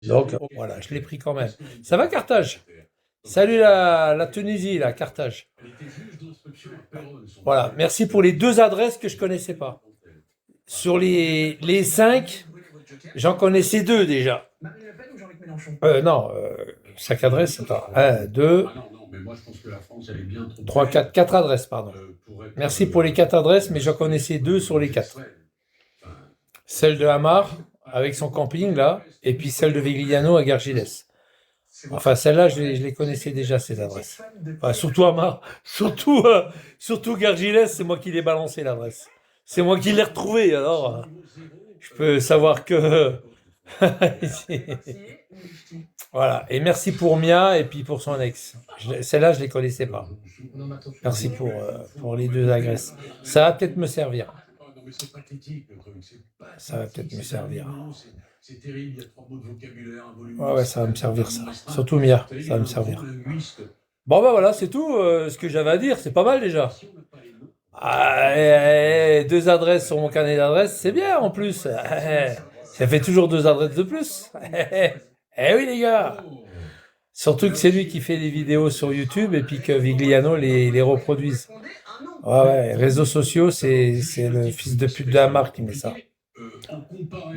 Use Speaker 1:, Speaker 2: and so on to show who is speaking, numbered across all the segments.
Speaker 1: Donc voilà, je l'ai pris quand même. Ça va Carthage? Salut la Tunisie, là, Carthage. Voilà, merci pour les deux adresses que je connaissais pas. Sur les cinq, j'en connaissais deux déjà. Non, cinq adresses, attends. Un, deux, trois, quatre, quatre adresses, pardon. Merci pour les quatre adresses, mais j'en connaissais deux sur les quatre. Celle de Hamar, avec son camping, là, et puis celle de Vigliano à Gargilès. Enfin, celle-là, je les connaissais déjà, ces adresses. Enfin, surtout Hamar, surtout Gargilès, c'est moi qui l'ai balancé, l'adresse. C'est moi qui l'ai retrouvé, alors je peux savoir que... Voilà, et merci pour Mia et puis pour son ex. Celle-là, je ne les connaissais pas. Merci pour les deux adresses. Ça va peut-être me servir. Ça va peut-être me servir. Ouais, ça va me servir ça. Surtout Mia, ça va me servir. Bon, bah voilà, c'est tout ce que j'avais à dire. C'est pas mal déjà. Ah, deux adresses sur mon carnet d'adresses, c'est bien en plus. Ça fait toujours deux adresses de plus. Eh oui, les gars. Surtout que c'est lui qui fait des vidéos sur YouTube et puis que Vigliano les reproduise. Ouais, réseaux sociaux, c'est le fils de pute de la marque qui met ça.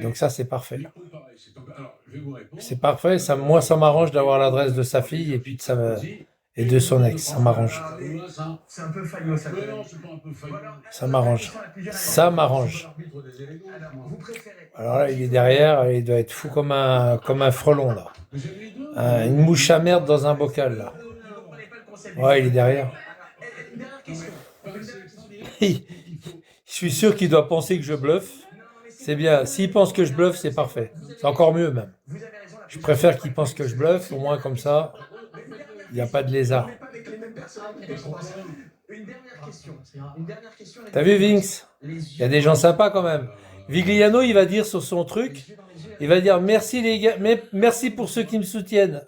Speaker 1: Donc ça, c'est parfait. C'est parfait. Ça, moi, ça m'arrange d'avoir l'adresse de sa fille et puis et de son ex. Ça m'arrange.
Speaker 2: C'est un peu faillot, ça.
Speaker 1: Ça m'arrange. Ça m'arrange. Alors là, il est derrière, il doit être fou comme un frelon, là. Une mouche à merde dans un bocal, là. Ouais, il est derrière. Je suis sûr qu'il doit penser que je bluffe. C'est bien. S'il pense que je bluffe, c'est parfait. C'est encore mieux, même. Je préfère qu'il pense que je bluffe, au moins comme ça, il n'y a pas de lézard. T'as vu, Vince? Il y a des gens sympas quand même. Vigliano, il va dire sur son truc, il va dire merci les gars, merci pour ceux qui me soutiennent.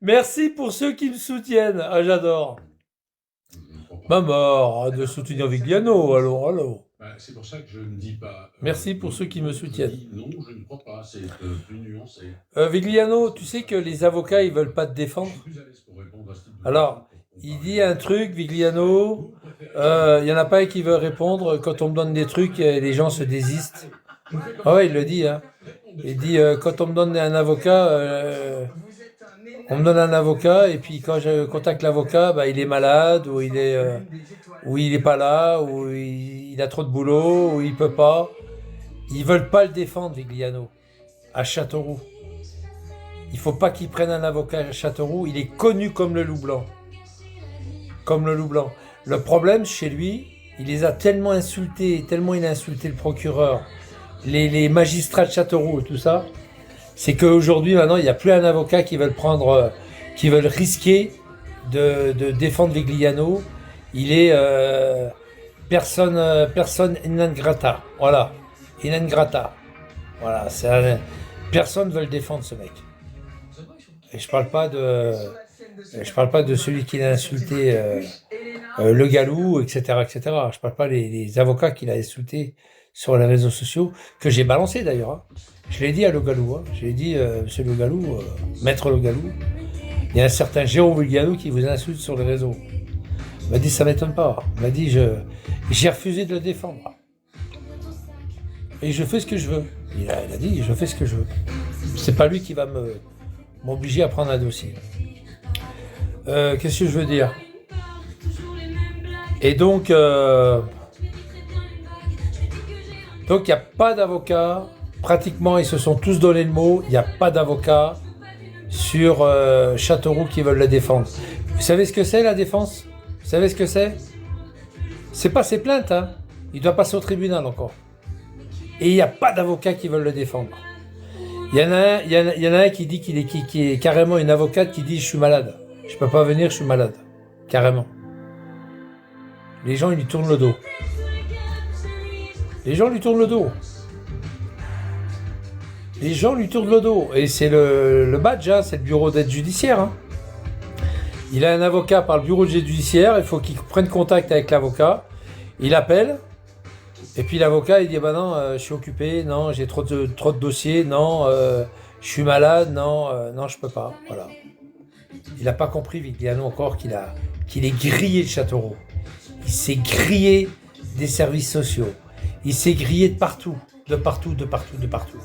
Speaker 1: Merci pour ceux qui me soutiennent. Ah, j'adore. Ma mort de soutenir Vigliano, allô.
Speaker 3: C'est pour ça que je ne dis pas.
Speaker 1: Merci pour ceux qui me soutiennent.
Speaker 3: Non, je ne crois pas, c'est plus nuancé.
Speaker 1: Vigliano, tu sais que les avocats, ils veulent pas te défendre. Alors, il dit un truc, Vigliano, il y en a pas un qui veut répondre. Quand on me donne des trucs, les gens se désistent. Ah ouais, il le dit, hein. Il dit, quand on me donne un avocat, on me donne un avocat, et puis quand je contacte l'avocat, bah, il est malade, ou il est pas là, ou il a trop de boulot, ou il peut pas. Ils veulent pas le défendre, Vigliano, à Châteauroux. Il faut pas qu'il prenne un avocat à Châteauroux. Il est connu comme le loup blanc. Comme le loup blanc. Le problème, chez lui, il les a tellement insultés, tellement il a insulté le procureur, les magistrats de Châteauroux et tout ça, c'est qu'aujourd'hui, maintenant, il n'y a plus un avocat qui veut le prendre, qui veut le risquer de défendre Vigliano. Il est personne non grata. Voilà. Non grata. Voilà. Personne ne veut le défendre, ce mec. Et je parle pas de celui qui l'a insulté, le Galou, etc., etc. Je parle pas les avocats qu'il a insultés sur les réseaux sociaux, que j'ai balancé d'ailleurs. Hein. Je l'ai dit à Le Galou. Hein. Je l'ai dit, monsieur Le Galou, maître Le Galou, il y a un certain Jérôme Le Galou qui vous insulte sur les réseaux. Il m'a dit, ça m'étonne pas. Il m'a dit, j'ai refusé de le défendre. Et je fais ce que je veux. Il a dit, je fais ce que je veux. C'est pas lui qui va m'obliger à prendre un dossier. Qu'est-ce que je veux dire? Et donc il n'y a pas d'avocat. Pratiquement, ils se sont tous donné le mot. Il n'y a pas d'avocat sur Châteauroux qui veulent le défendre. Vous savez ce que c'est, la défense? Vous savez ce que c'est? C'est pas ses plaintes, hein. Il doit passer au tribunal encore. Et il n'y a pas d'avocat qui veulent le défendre. Il y en a un qui dit qui est carrément une avocate qui dit je suis malade. Je peux pas venir, je suis malade. Carrément. Les gens, ils lui tournent le dos. Les gens lui tournent le dos. Les gens lui tournent le dos. Et c'est le badge, hein, c'est le bureau d'aide judiciaire. Hein. Il a un avocat par le bureau d'aide judiciaire. Il faut qu'il prenne contact avec l'avocat. Il appelle. Et puis l'avocat, il dit, bah non, je suis occupé, non, j'ai trop de dossiers, non, je suis malade, non, non, je peux pas. Voilà. Il n'a pas compris, Vigliano, encore qu'il est grillé de Châteauroux. Il s'est grillé des services sociaux. Il s'est grillé de partout, de partout, de partout, de partout.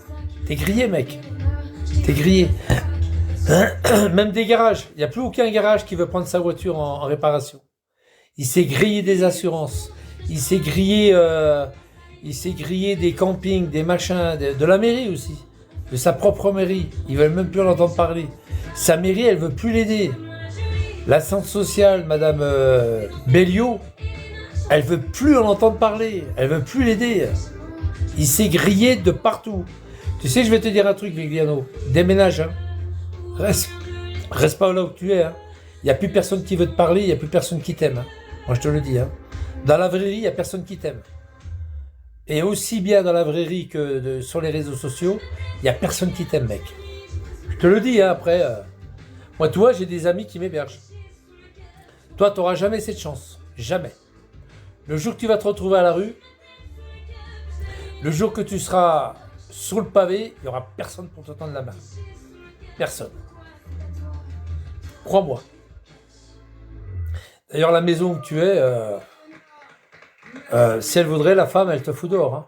Speaker 1: T'es grillé, mec. T'es grillé. Même des garages. Il n'y a plus aucun garage qui veut prendre sa voiture en réparation. Il s'est grillé des assurances. Il s'est grillé des campings, des machins, de la mairie aussi. De sa propre mairie. Ils veulent même plus l'entendre parler. Sa mairie, elle veut plus l'aider. L'assistante sociale, Madame Belliot, elle veut plus en entendre parler. Elle veut plus l'aider. Il s'est grillé de partout. Tu sais, je vais te dire un truc, Vigliano. Déménage, hein. Reste pas là où tu es. Hein. Il n'y a plus personne qui veut te parler, il n'y a plus personne qui t'aime. Hein. Moi, je te le dis. Hein. Dans la vraie vie, il n'y a personne qui t'aime. Et aussi bien dans la vraie vie que sur les réseaux sociaux, il n'y a personne qui t'aime, mec. Je te le dis, hein, après. Moi, tu vois, j'ai des amis qui m'hébergent. Toi, tu n'auras jamais cette chance. Jamais. Le jour que tu vas te retrouver à la rue, le jour que tu seras sur le pavé, il n'y aura personne pour te tendre la main. Personne. Crois-moi. D'ailleurs, la maison où tu es, si elle voudrait, la femme, elle te fout dehors. Hein.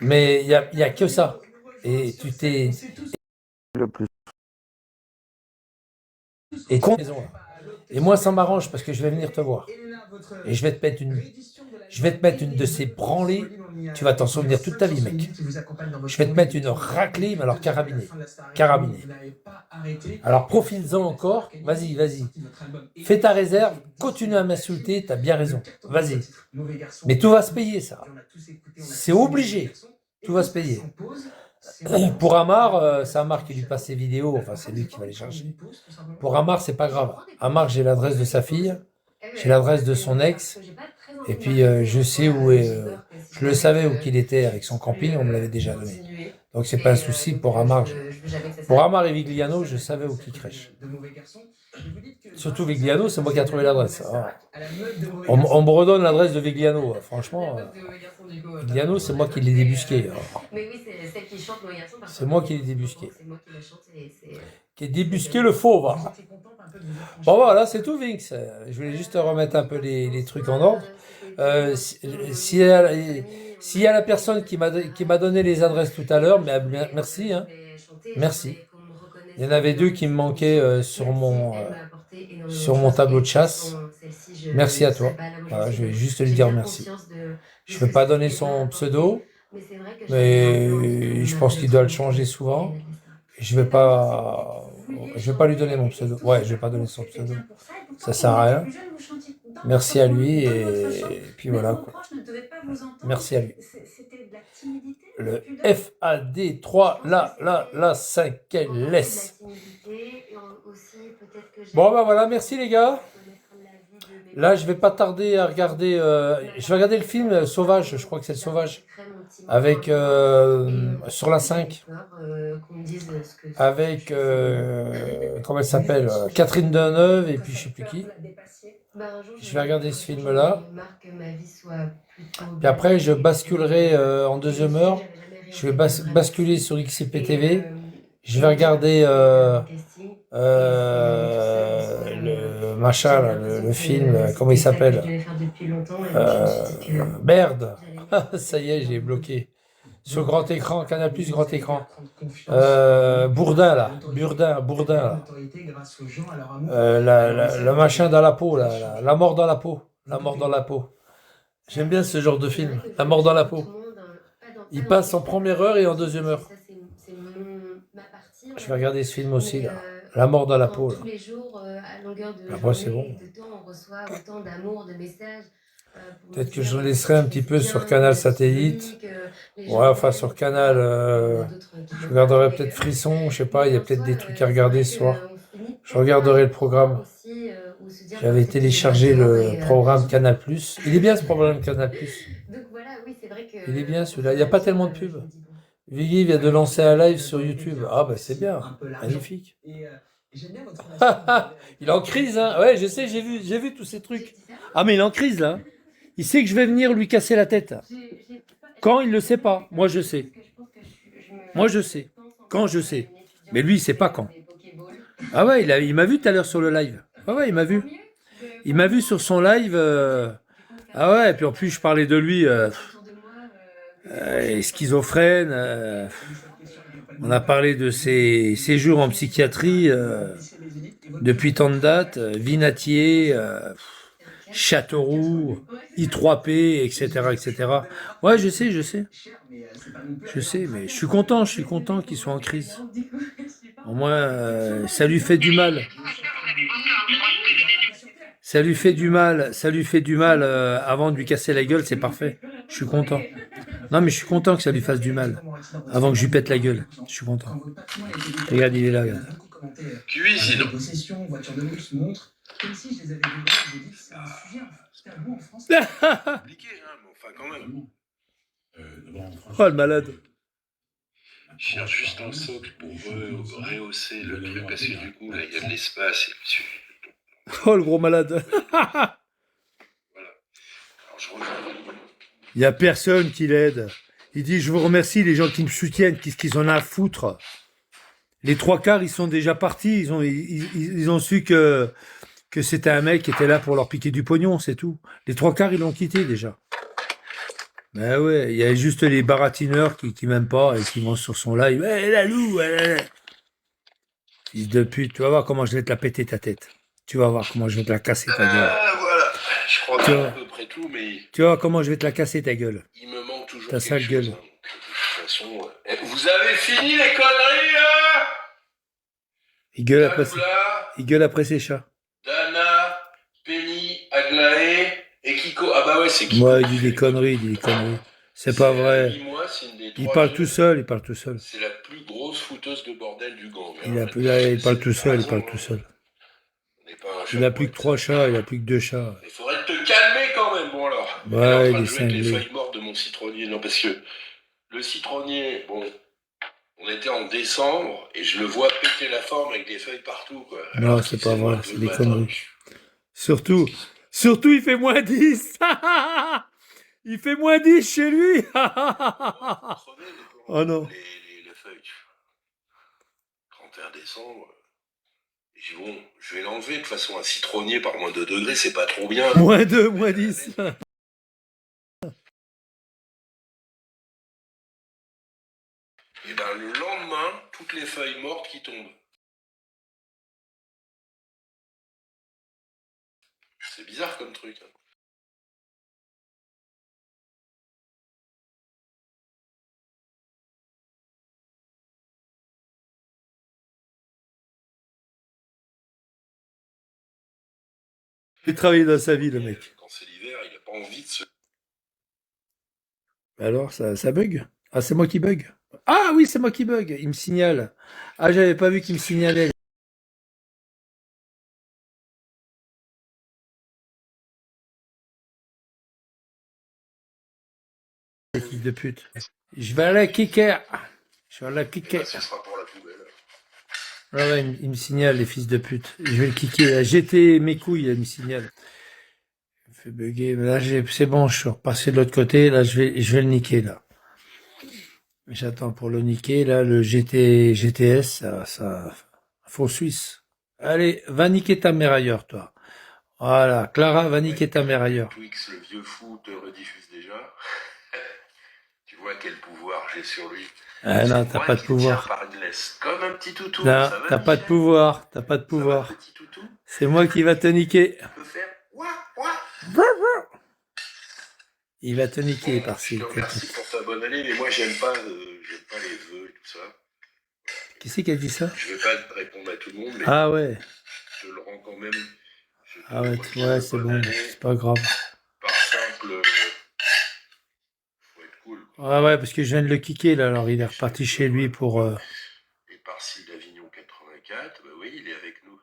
Speaker 1: Mais il y a que ça. Et tu t'es...
Speaker 4: Le plus.
Speaker 1: Et con maison, là. Et moi, ça m'arrange parce que je vais venir te voir. Et je vais te mettre une de ces branlées. Tu vas t'en souvenir toute ta vie, mec. Je vais te mettre une raclée, mais alors carabinée. Carabinée. Alors profites-en encore. Vas-y, vas-y. Fais ta réserve. Continue à m'insulter. T'as bien raison. Vas-y. Mais tout va se payer, ça. C'est obligé. Tout va se payer. Pour Amar, c'est Amar qui lui passe ses vidéos. Enfin, c'est lui qui va les chercher. Pour Amar, c'est pas grave. Amar, j'ai l'adresse de sa fille. J'ai l'adresse de son ex. Et puis, je sais où est... je le savais où qu'il était avec son camping, on me l'avait déjà donné. Donc, c'est pas un souci pour Amar. Pour Amar et Vigliano, je savais où qu'il crèche. Surtout Vigliano, c'est moi qui ai trouvé l'adresse. Ah. On me redonne l'adresse de Vigliano. Franchement, Vigliano, c'est moi qui l'ai débusqué. C'est moi qui l'ai débusqué. Qui ai débusqué le fauve. Bon, voilà, c'est tout, Vinx. Je voulais juste remettre un peu les trucs en ordre. S'il y a la personne qui m'a donné les adresses tout à l'heure, merci. Hein. Merci. Il y en avait deux qui me manquaient sur mon tableau de chasse. Merci à toi. Voilà, je vais juste lui dire merci. Je ne vais pas donner son pseudo, mais je pense qu'il doit le changer souvent. Je vais pas lui donner mon pseudo. Ouais, je vais pas donner son pseudo. Ça sert à rien. Merci à lui et puis voilà quoi. Merci à lui. Le FAD3, la 5 laisse. Bon ben voilà, merci les gars. Là, je vais pas tarder à regarder. Je vais regarder le film Sauvage. Je crois que c'est le Sauvage. Avec sur la 5. Avec comment elle s'appelle, Catherine Deneuve et puis je sais plus qui. Je vais regarder ce film-là. Puis après, je basculerai en deuxième heure. Je vais basculer sur XCPTV. Je vais regarder le machin, là, le film, comment il s'appelle, merde, ça y est, j'ai bloqué. Sur grand écran, Canal+, grand écran. Bourdin, là. Bourdin, là. Le machin dans la peau, là. La mort dans la peau. La mort dans la peau. J'aime bien ce genre de film. La mort dans la peau. Il passe en première heure et en deuxième heure. Je vais regarder ce film aussi, là. La mort dans la peau, là. Après, c'est bon. Peut-être que je le laisserai un petit peu sur Canal Satellite. Ouais, enfin sur Canal, je regarderai peut-être Frisson, je sais pas, il y a peut-être des trucs à regarder ce soir. Je regarderai le programme. J'avais téléchargé le programme Canal+. Il est bien ce programme Canal+. Il est bien celui-là, il n'y a pas tellement de pubs. Viggy vient de lancer un live sur YouTube. Ah bah c'est bien, magnifique. Il est en crise, hein. Ouais, je sais, j'ai vu tous ces trucs. Ah mais il est en crise là. Il sait que je vais venir lui casser la tête. Quand il le sait pas. Moi, je sais. Moi, je sais. Quand je sais. Mais lui, il sait pas quand. Ah ouais, il m'a vu tout à l'heure sur le live. Ah ouais, il m'a vu. Il m'a vu sur son live. Ah ouais, et puis en plus, je parlais de lui. Schizophrène. On a parlé de ses séjours en psychiatrie depuis tant de dates. Vinatier, Châteauroux, I3P, etc., etc. Ouais, je sais. Je sais, mais je suis content qu'il soit en crise. Au moins, ça lui fait du mal. Ça lui fait du mal avant de lui casser la gueule, c'est parfait. Je suis content. Non, mais je suis content que ça lui fasse du mal avant que je lui pète la gueule. Je suis content. Regarde, il est là, regarde.
Speaker 3: Cuisine.
Speaker 4: Compliqué, hein, mais enfin quand même.
Speaker 1: Oh, le malade.
Speaker 4: Je cherche juste un socle pour rehausser le truc parce que du coup là il y a de l'espace et puis
Speaker 1: Oh, le gros malade.
Speaker 4: voilà. Alors je reviens.
Speaker 1: Il n'y a personne qui l'aide. Il dit, je vous remercie les gens qui me soutiennent, qu'est-ce qu'ils en ont à foutre. Les trois quarts, ils sont déjà partis, ils ont su que c'était un mec qui était là pour leur piquer du pognon, c'est tout. Les trois quarts, ils l'ont quitté déjà. Ben ouais, il y a juste les baratineurs qui m'aiment pas et qui vont sur son live. Eh, la loup, fils de pute, tu vas voir comment je vais te la péter ta tête. Tu vas voir comment je vais te la casser ta gueule.
Speaker 4: Voilà, je crois que
Speaker 1: Tu
Speaker 4: c'est
Speaker 1: vois.
Speaker 4: à peu près tout, mais
Speaker 1: Tu vas voir comment je vais te la casser ta gueule.
Speaker 4: il me manque toujours
Speaker 1: Ta
Speaker 4: quelque
Speaker 1: sale
Speaker 4: chose,
Speaker 1: gueule.
Speaker 4: hein, donc, de toute façon, vous avez fini les conneries là
Speaker 1: Il gueule après,
Speaker 4: Dracula,
Speaker 1: il gueule après ses chats.
Speaker 4: Dana, Penny, Aglaé et Kiko. Ah bah ouais, c'est Kiko.
Speaker 1: Moi, il dit des conneries, C'est pas vrai.
Speaker 4: Dis-moi, c'est une des
Speaker 1: Il
Speaker 4: trois
Speaker 1: parle
Speaker 4: jeunes.
Speaker 1: tout seul, il parle tout seul.
Speaker 4: C'est la plus grosse fouteuse de bordel du gang.
Speaker 1: Il
Speaker 4: hein.
Speaker 1: parle tout seul, il
Speaker 4: Raison,
Speaker 1: parle tout seul.
Speaker 4: on n'est pas un
Speaker 1: Il a
Speaker 4: chat
Speaker 1: plus que
Speaker 4: pour
Speaker 1: 3
Speaker 4: être
Speaker 1: chats, il a plus que 2 chats.
Speaker 4: Il faudrait te calmer quand même, bon alors.
Speaker 1: Ouais,
Speaker 4: Il est en train
Speaker 1: il
Speaker 4: de
Speaker 1: est
Speaker 4: jouer avec les
Speaker 1: cinglé.
Speaker 4: feuilles mortes de mon citronnier. Non, parce que le citronnier, bon, on était en décembre et je le vois péter la forme avec des feuilles partout, quoi.
Speaker 1: Non,
Speaker 4: Alors
Speaker 1: c'est
Speaker 4: qu'il
Speaker 1: pas
Speaker 4: sait
Speaker 1: vrai,
Speaker 4: moi,
Speaker 1: c'est
Speaker 4: le
Speaker 1: des
Speaker 4: matin.
Speaker 1: conneries. Surtout, il fait moins 10. Il fait moins 10 chez lui.
Speaker 4: Crever, les plantes,
Speaker 1: Oh non.
Speaker 4: les feuilles. 31 décembre. Et je dis, bon, je vais l'enlever. De toute façon, un citronnier par moins 2 degrés, c'est pas trop bien.
Speaker 1: Moins 2, moins 10.
Speaker 4: Et ben le lendemain, toutes les feuilles mortes qui tombent. C'est bizarre comme truc. Hein.
Speaker 1: Il travaille dans sa vie, le mec.
Speaker 4: Quand c'est l'hiver, il a pas envie de se...
Speaker 1: Alors, ça bug? Ah, c'est moi qui bug. Ah oui, c'est moi qui bug. Il me signale. Ah, j'avais pas vu qu'il me signalait. Les fils de pute. Je vais à la kicker. Je vais à la
Speaker 4: Et
Speaker 1: kicker.
Speaker 4: ben, ce sera pour la poubelle.
Speaker 1: Ah ouais, il me signale, les fils de pute. Je vais le kicker. J'étais mes couilles, il me signale. Il me fait bugger. Mais là, c'est bon, je suis repassé de l'autre côté. Là, je vais le niquer, là. J'attends pour le niquer, là, le GTS, ça, faux suisse. Allez, va niquer ta mère ailleurs, toi. Voilà, Clara, va niquer ta mère ailleurs.
Speaker 4: Twix, le vieux fou, te rediffuse déjà. Tu vois quel pouvoir j'ai sur lui.
Speaker 1: Ah non,
Speaker 4: C'est
Speaker 1: t'as
Speaker 4: moi
Speaker 1: pas de
Speaker 4: qui
Speaker 1: pouvoir.
Speaker 4: le tiens par une laisse, comme un petit toutou.
Speaker 1: Non,
Speaker 4: Ça va,
Speaker 1: t'as pas de
Speaker 4: Michel
Speaker 1: pouvoir, t'as pas de
Speaker 4: Ça va,
Speaker 1: pouvoir.
Speaker 4: petit toutou.
Speaker 1: C'est moi qui va te niquer.
Speaker 4: Tu peux faire ouah, ouah.
Speaker 1: Il va te niquer
Speaker 4: Bon,
Speaker 1: par-ci.
Speaker 4: je te remercie pour ta bonne année, mais moi j'aime pas les vœux et tout ça.
Speaker 1: Qui c'est qui a dit ça?
Speaker 4: Je vais pas répondre à tout le monde, mais
Speaker 1: Ah ouais,
Speaker 4: je le rends quand même. Je te
Speaker 1: ah ouais,
Speaker 4: souhaite
Speaker 1: ouais, c'est
Speaker 4: bonne
Speaker 1: bon,
Speaker 4: année.
Speaker 1: c'est pas grave.
Speaker 4: Par simple. Faut être cool.
Speaker 1: Ah ouais, parce que je viens de le kicker, là, alors il est reparti chez lui pour...
Speaker 4: Et par-ci d'Avignon 84, bah oui, il est avec nous.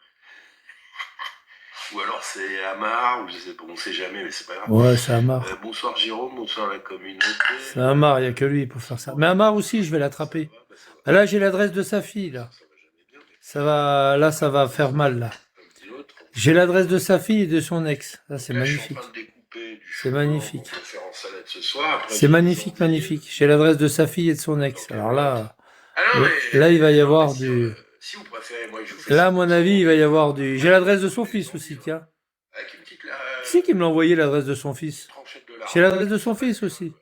Speaker 4: Ou alors c'est Amar, ou je sais pas, on sait jamais, mais c'est pas grave.
Speaker 1: Ouais, c'est Amar.
Speaker 4: Bonsoir Jérôme, bonsoir la communauté.
Speaker 1: C'est Amar, il n'y a que lui pour faire ça. Mais Amar aussi, je vais l'attraper.
Speaker 4: Ça va, bah, ça va.
Speaker 1: Ah, là, j'ai l'adresse de sa fille, là.
Speaker 4: Ça va jamais bien, mais
Speaker 1: Ça va faire mal, là.
Speaker 4: comme dit l'autre.
Speaker 1: J'ai l'adresse de sa fille et de son ex. Ça, c'est
Speaker 4: Là, je suis en
Speaker 1: magnifique.
Speaker 4: train de découper du
Speaker 1: C'est magnifique.
Speaker 4: On peut faire en salade ce soir. Après,
Speaker 1: C'est
Speaker 4: j'ai des
Speaker 1: magnifique,
Speaker 4: endives.
Speaker 1: magnifique. J'ai l'adresse de sa fille et de son ex.
Speaker 4: Donc,
Speaker 1: Alors là,
Speaker 4: Ah non, mais...
Speaker 1: là, il va y
Speaker 4: non,
Speaker 1: avoir
Speaker 4: mais si,
Speaker 1: du...
Speaker 4: si vous préférez, moi, je vous fais
Speaker 1: Là, à
Speaker 4: ça.
Speaker 1: mon avis, il va y avoir du... J'ai l'adresse de son fils aussi, tiens.
Speaker 4: Avec une petite
Speaker 1: Qui c'est qui me l'a envoyé, l'adresse de son fils?
Speaker 4: tranchette de
Speaker 1: J'ai
Speaker 4: lard.
Speaker 1: l'adresse de son fils aussi.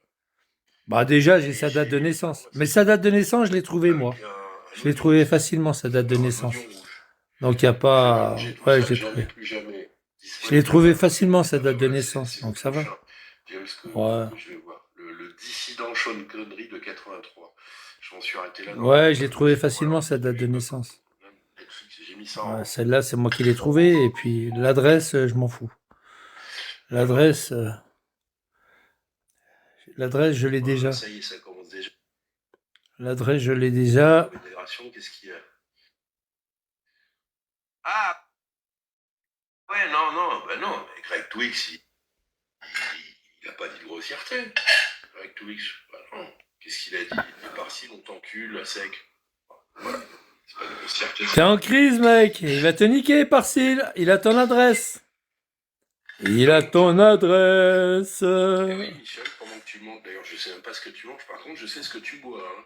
Speaker 1: Bah déjà, j'ai sa date de naissance. Mais sa date de naissance, je l'ai trouvée, moi.
Speaker 4: Avec un
Speaker 1: Je l'ai
Speaker 4: oignon
Speaker 1: trouvé
Speaker 4: rouge.
Speaker 1: facilement, sa date de
Speaker 4: Un
Speaker 1: naissance.
Speaker 4: oignon rouge.
Speaker 1: Donc, il n'y a pas...
Speaker 4: J'ai tout
Speaker 1: Ouais,
Speaker 4: ça,
Speaker 1: je l'ai
Speaker 4: jamais,
Speaker 1: trouvé.
Speaker 4: plus jamais.
Speaker 1: Je l'ai trouvé facilement, sa date de naissance. Donc, ça va.
Speaker 4: James Caan,
Speaker 1: Ouais.
Speaker 4: je vais voir. Le dissident Sean Connery de 83. Je m'en suis arrêté là.
Speaker 1: Ouais, je l'ai trouvé facilement, sa date de naissance.
Speaker 4: Netflix, j'ai mis ça en...
Speaker 1: Ouais, celle-là, c'est moi qui l'ai trouvée. Et puis, l'adresse, je m'en fous. L'adresse, je l'ai déjà.
Speaker 4: Ça y est, ça commence déjà.
Speaker 1: L'adresse, je l'ai déjà.
Speaker 4: Modération, qu'est-ce qu'il y a? Ah ouais, non, non, bah non, mais Greg Twix, il a pas dit de grossièreté. Greg Twix, bah non. Qu'est-ce qu'il a dit? Il est par-ci, on t'encule, à sec. Voilà, c'est pas de grossièreté.
Speaker 1: T'es en crise, mec. Il va te niquer, Parcil. Il a ton adresse. Il a ton adresse.
Speaker 4: Eh oui, Michel, pendant que tu manges, d'ailleurs, je sais même pas ce que tu manges, par contre, je sais ce que tu bois. Hein.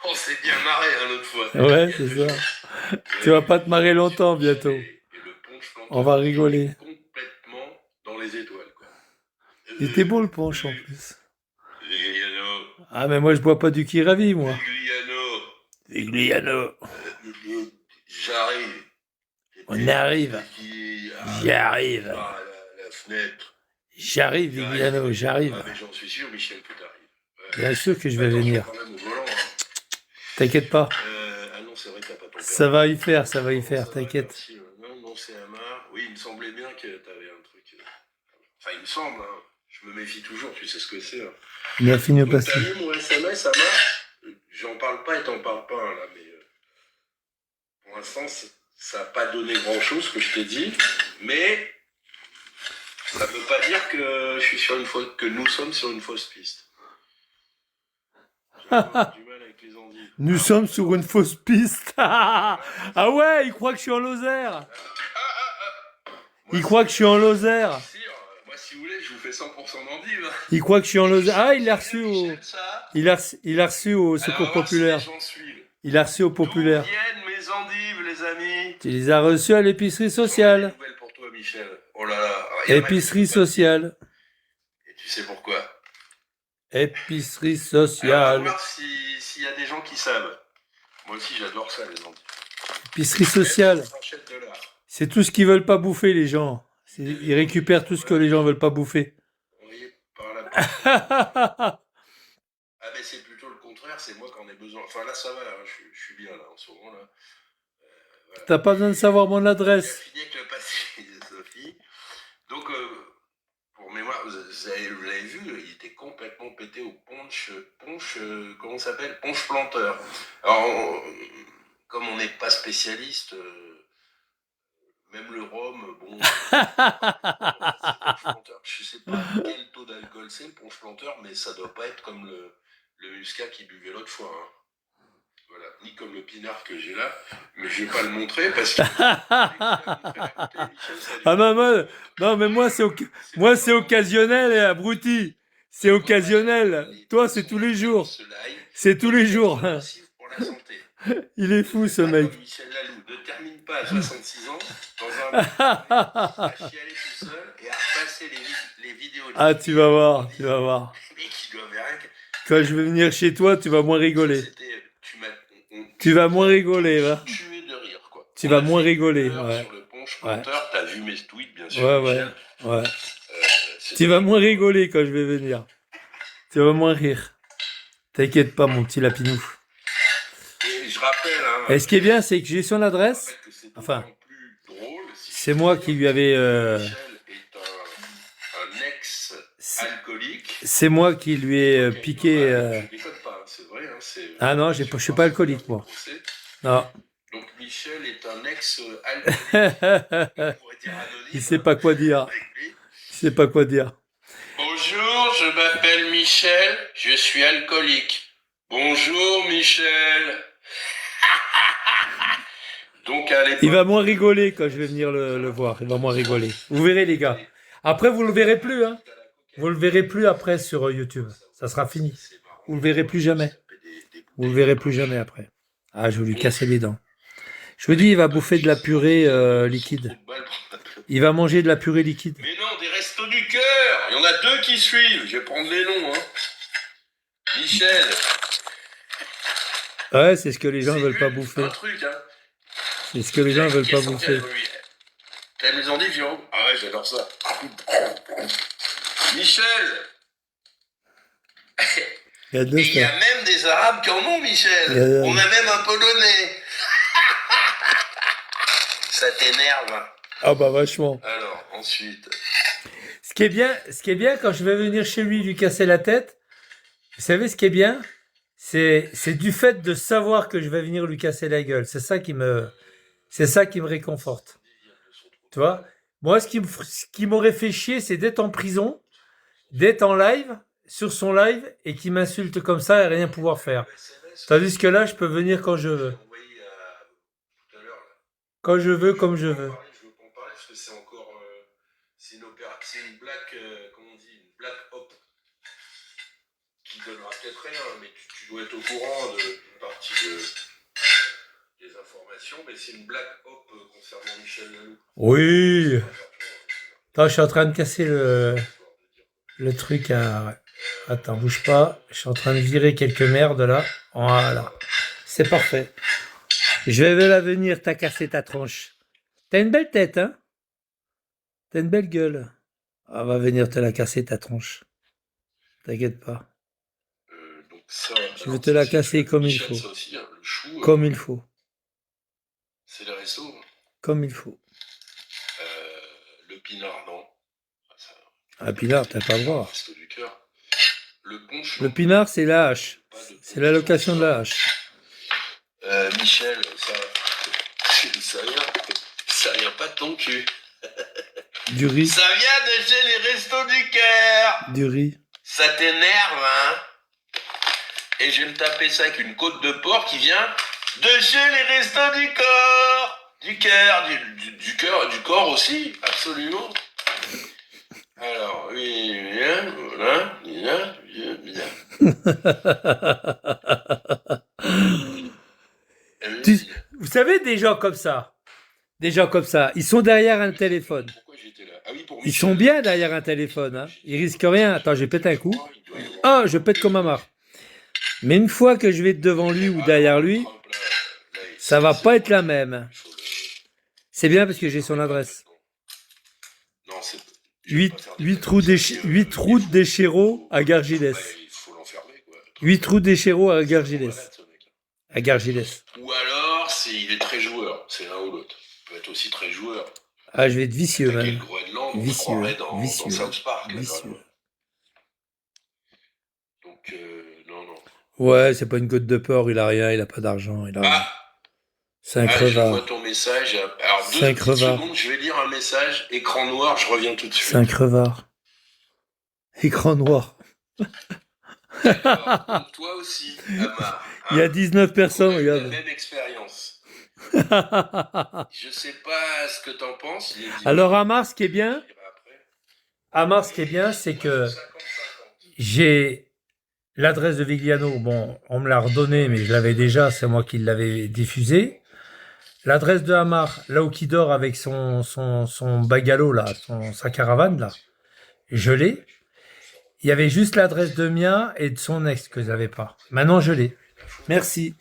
Speaker 4: On s'est bien marré l'autre fois.
Speaker 1: Ouais, c'est ça. Tu vas pas te marrer longtemps bientôt.
Speaker 4: Et le punch planteur,
Speaker 1: On va rigoler.
Speaker 4: complètement dans les étoiles, quoi.
Speaker 1: Il était beau le punch en plus.
Speaker 4: Vigliano,
Speaker 1: Ah, mais moi je bois pas du Kiravi, moi.
Speaker 4: Vigliano,
Speaker 1: Vigliano.
Speaker 4: j'arrive.
Speaker 1: On arrive. J'arrive.
Speaker 4: Par la fenêtre.
Speaker 1: J'arrive, Vigliano, j'arrive.
Speaker 4: Ah, mais j'en suis sûr, Michel, que t'arrives.
Speaker 1: Bien sûr que je vais
Speaker 4: Attention
Speaker 1: venir.
Speaker 4: quand même au volant, hein.
Speaker 1: T'inquiète pas.
Speaker 4: Ah non, c'est vrai que t'as pas ton permis.
Speaker 1: Ça va y faire, ça va y faire,
Speaker 4: Ça va,
Speaker 1: t'inquiète.
Speaker 4: merci. Non, non, c'est Amar. Oui, il me semblait bien que t'avais un truc. Enfin, il me semble, hein. Je me méfie toujours, tu sais ce que c'est. Hein.
Speaker 1: Il a fini au
Speaker 4: Donc, t'as
Speaker 1: passé.
Speaker 4: eu mon SMS, Amar? J'en parle pas et t'en parles pas, hein, là, mais pour l'instant, ça n'a pas donné grand-chose, ce que je t'ai dit, mais ça ne veut pas dire que je suis sur une fausse, que nous sommes sur une fausse piste. J'ai encore du mal avec les endives.
Speaker 1: Nous sommes sur une fausse piste. Ah ouais, il croit que je suis en Lozère. Il croit que je suis en Lozère.
Speaker 4: Moi, si vous voulez, je vous fais 100% d'endives.
Speaker 1: Il croit que je suis en Lozère. Ah, il l'a reçu au...
Speaker 4: Michel, ça.
Speaker 1: Il a reçu au
Speaker 4: Alors, on
Speaker 1: Secours
Speaker 4: va voir si
Speaker 1: Populaire.
Speaker 4: les gens suivent.
Speaker 1: Il a reçu au Populaire.
Speaker 4: D'où viennent mes endives, les amis?
Speaker 1: Tu les as reçus à l'épicerie
Speaker 4: J'en ai
Speaker 1: sociale.
Speaker 4: des nouvelles pour toi, Michel. Oh là là. Il y en a qui
Speaker 1: Épicerie
Speaker 4: sont pas-
Speaker 1: sociale.
Speaker 4: Et tu sais pourquoi?
Speaker 1: Épicerie
Speaker 4: Alors, on va
Speaker 1: sociale.
Speaker 4: voir s'il y a des gens qui savent. Moi aussi, j'adore ça, les endives.
Speaker 1: Épicerie sociale.
Speaker 4: Tranchette de lard.
Speaker 1: C'est tout ce qu'ils veulent pas bouffer, les gens. Ils récupèrent tout ce que les gens veulent pas bouffer.
Speaker 4: Vous voyez, par là. Ah, mais c'est plutôt le contraire, c'est moi qui en ai besoin. Enfin, là, ça va, hein, je suis bien, là, en ce moment, là. Voilà.
Speaker 1: T'as pas besoin de savoir mon
Speaker 4: J'ai
Speaker 1: adresse.
Speaker 4: fini avec le pâtissier de Sophie. Donc, pour mémoire, vous l'avez vu, il était complètement pété au punch, comment ça s'appelle? Punch planteur. Alors, comme on n'est pas spécialiste, même le rhum, bon, c'est punch planteur. Je sais pas quel taux d'alcool c'est le punch planteur, mais ça doit pas être comme le muscat qu'il buvait l'autre fois. Hein. Voilà, ni comme le pinard que j'ai là, mais je vais pas le montrer parce que.
Speaker 1: Ah non, mais moi c'est occasionnel, et abruti. C'est occasionnel. Toi, c'est tous les jours. C'est tous les jours.
Speaker 4: Pour la santé.
Speaker 1: Il est fou, ce mec.
Speaker 4: Comme Michel Laloux ne termine pas à 66 ans dans un à chialer tout seul et à repasser les vidéos.
Speaker 1: Ah, tu vas voir, tu vas voir.
Speaker 4: Mais qui doivent rien que.
Speaker 1: Quand je vais venir chez toi, tu vas moins rigoler. Tu vas moins rigoler, va.
Speaker 4: Tué de rire, quoi.
Speaker 1: Tu vas moins rigoler,
Speaker 4: Sur
Speaker 1: ouais.
Speaker 4: le punch planteur, t'as vu mes tweets, bien sûr.
Speaker 1: Ouais,
Speaker 4: Michel.
Speaker 1: ouais. Tu vas moins rigoler quand je vais venir. Tu vas moins rire. T'inquiète pas, mon petit lapinou.
Speaker 4: Et je rappelle, hein,
Speaker 1: Et ce qui est bien, c'est que j'ai son adresse. Enfin, c'est moi qui lui avais...
Speaker 4: Michel est un ex-alcoolique.
Speaker 1: C'est moi qui lui ai piqué...
Speaker 4: Je déconne pas, hein, c'est vrai. Hein,
Speaker 1: Ah non, je suis pas alcoolique, moi. Non.
Speaker 4: Donc Michel est un ex-alcoolique.
Speaker 1: Il sait pas quoi dire. Il sait pas quoi dire.
Speaker 4: Bonjour, je m'appelle Michel, je suis alcoolique. Bonjour Michel. Donc à l'époque...
Speaker 1: Il va moins rigoler quand je vais venir le voir. Il va moins rigoler. Vous verrez, les gars. Après, vous le verrez plus, hein. Vous le verrez plus après sur YouTube. Ça sera fini. Vous le verrez plus jamais. Vous le verrez plus jamais après. Ah, je vais lui casser les dents. Je vous dis, il va bouffer de la purée liquide. Il va manger de la purée liquide.
Speaker 4: Mais non, des restos du cœur. Il y en a 2 qui suivent. Je vais prendre les noms. Hein. Michel.
Speaker 1: Ouais, c'est ce que les gens veulent pas bouffer.
Speaker 4: Un truc, hein.
Speaker 1: C'est ce que les gens veulent pas bouffer.
Speaker 4: T'aimes les endives, Jérôme? Ah ouais, j'adore ça. Michel.
Speaker 1: Il y a deux
Speaker 4: Et il y a même des Arabes qui en ont, Michel. On a même un Polonais. Ça t'énerve, hein?
Speaker 1: Ah bah vachement.
Speaker 4: Alors, ensuite.
Speaker 1: Ce qui est bien quand je vais venir chez lui lui casser la tête, vous savez ce qui est bien? C'est du fait de savoir que je vais venir lui casser la gueule. C'est ça qui me réconforte. Tu vois? Moi, ce qui m'aurait fait chier, c'est d'être en prison, d'être en live, sur son live, et qu'il m'insulte comme ça et rien pouvoir faire. Tandis que là, je peux venir quand je veux. Quand je veux, comme je veux.
Speaker 4: Je veux pas en parler parce que c'est encore. C'est une black. Comment on dit? Une black op. Qui donnera peut-être rien, mais tu dois être au courant d'une partie des informations, mais c'est une black op concernant Michel Laloux.
Speaker 1: Oui. Attends, je suis en train de casser le truc à... Attends, bouge pas. Je suis en train de virer quelques merdes là. Voilà. C'est parfait. Je vais la venir t'as cassé ta tronche. T'as une belle tête, hein? T'as une belle gueule. On va venir te la casser ta tronche. T'inquiète pas.
Speaker 4: Donc ça,
Speaker 1: je vais te la casser comme il faut.
Speaker 4: Aussi, hein, le chou,
Speaker 1: comme il faut.
Speaker 4: C'est le resto.
Speaker 1: Comme il faut.
Speaker 4: Le pinard, non.
Speaker 1: Ah, pinard, t'as pas le droit.
Speaker 4: Resto du cœur. Le punch.
Speaker 1: Le pinard, c'est la hache. C'est la location de la hache.
Speaker 4: Michel, ça vient pas de ton cul.
Speaker 1: Du riz.
Speaker 4: Ça vient de chez les restos du cœur.
Speaker 1: Du riz.
Speaker 4: Ça t'énerve, hein? Et je vais me taper ça avec une côte de porc qui vient de chez les restos du corps. Du cœur, du cœur, du corps aussi, absolument. Alors, oui, bien, voilà, bien.
Speaker 1: Vous savez, des gens comme ça, ils sont derrière un téléphone.
Speaker 4: Pourquoi j'étais là? Ah oui, pour
Speaker 1: Ils sont bien derrière un téléphone, hein. Ils risquent rien. Attends, je vais péter un coup. Ah, je pète comme un marre. Mais une fois que je vais être devant lui ou derrière lui, ça va pas être la même. C'est bien parce que j'ai son adresse. 8 routes des Chéreaux à Gargilès. 8 routes des Chéreaux à Gargilès. À Gargilès.
Speaker 4: Ou alors, il est très joueur. C'est l'un ou l'autre. Il peut être aussi très joueur.
Speaker 1: Ah, je vais être vicieux, même.
Speaker 4: Vicieux.
Speaker 1: Vicieux.
Speaker 4: Dans South Park,
Speaker 1: vicieux.
Speaker 4: Donc, non.
Speaker 1: Ouais, c'est pas une côte de porc, il a rien, il a pas d'argent, il a rien. C'est un crevard.
Speaker 4: Je vois ton message. Alors, 2 secondes, je vais lire un message. Écran noir, je reviens tout de suite.
Speaker 1: C'est un crevard. Écran noir.
Speaker 4: Alors, toi aussi, Amar.
Speaker 1: Il y a 19 personnes, regarde.
Speaker 4: La même expérience. Je sais pas ce que t'en penses.
Speaker 1: Alors, Amar, ce qui est bien, c'est que j'ai l'adresse de Vigliano. Bon, on me l'a redonnée, mais je l'avais déjà, c'est moi qui l'avais diffusée. L'adresse de Amar, là où il dort avec son bagalo, là, sa caravane, là, je l'ai. Il y avait juste l'adresse de Mia et de son ex que je n'avais pas. Maintenant, je l'ai. Merci.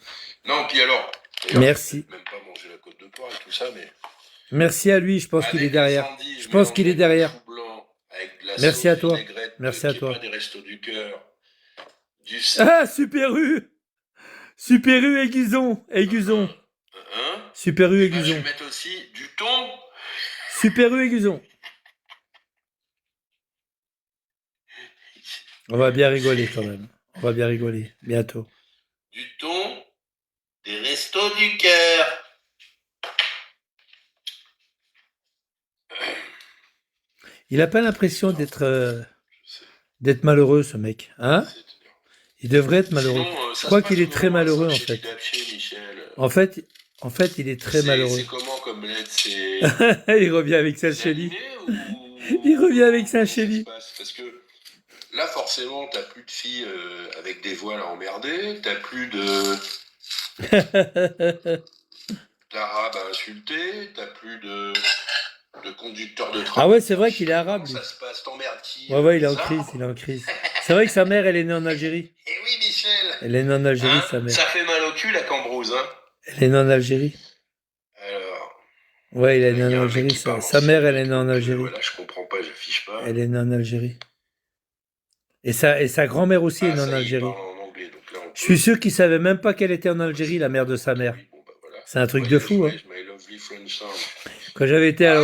Speaker 4: Non, puis alors.
Speaker 1: Merci.
Speaker 4: Même pas manger la côte de porc et tout ça, mais.
Speaker 1: Merci à lui, je pense qu'il est derrière. Je pense qu'il est derrière. Merci à toi. Merci à toi.
Speaker 4: Des restos du cœur.
Speaker 1: Ah, Super U. Super U et Guzon. Super U et Guzon.
Speaker 4: Je vais mettre aussi du thon.
Speaker 1: Super U et Guzon. On va bien rigoler quand même. On va bien rigoler. Bientôt.
Speaker 4: Du thon, des restos du cœur.
Speaker 1: Il n'a pas l'impression d'être malheureux, ce mec. Hein? Il devrait être malheureux. Je crois qu'il est très malheureux, en fait. En fait, il est très malheureux.
Speaker 4: C'est comment comme lettre?
Speaker 1: Il revient avec Salcheli. Il revient avec Saint-Chély.
Speaker 4: Parce que là, forcément, t'as plus de filles avec des voiles à emmerder, t'as plus d'arabes à insulter, t'as plus de conducteurs de train.
Speaker 1: Ah ouais, c'est vrai qu'il est arabe, lui.
Speaker 4: Comment ça se passe? T'emmerdes qui?
Speaker 1: Ouais, il est en
Speaker 4: ça
Speaker 1: crise, il est en crise. C'est vrai que sa mère, elle est née en Algérie.
Speaker 4: Eh oui, Michel.
Speaker 1: Elle est née en Algérie,
Speaker 4: Hein,
Speaker 1: sa mère.
Speaker 4: ça fait mal au cul, la cambrouse, hein.
Speaker 1: Elle est née en Algérie.
Speaker 4: Alors,
Speaker 1: Ouais, il est né
Speaker 4: il y a
Speaker 1: en
Speaker 4: un mec
Speaker 1: Algérie.
Speaker 4: qui parle
Speaker 1: Sa
Speaker 4: en
Speaker 1: mère, elle
Speaker 4: syrien
Speaker 1: est
Speaker 4: et
Speaker 1: née en
Speaker 4: tout,
Speaker 1: Algérie.
Speaker 4: Voilà, je comprends pas, j'affiche pas.
Speaker 1: Elle est née en Algérie. Et sa grand-mère aussi est née
Speaker 4: Ah,
Speaker 1: en
Speaker 4: ça y est, il
Speaker 1: Algérie.
Speaker 4: parle en anglais, donc là, on
Speaker 1: Je suis
Speaker 4: peut-
Speaker 1: sûr qu'il savait même pas qu'elle était en Algérie, la mère de sa mère.
Speaker 4: Oui, bon, bah, voilà.
Speaker 1: C'est un truc de fou, hein.
Speaker 4: Voyage, my lovely French sound.
Speaker 1: Quand j'avais été à
Speaker 4: Ah,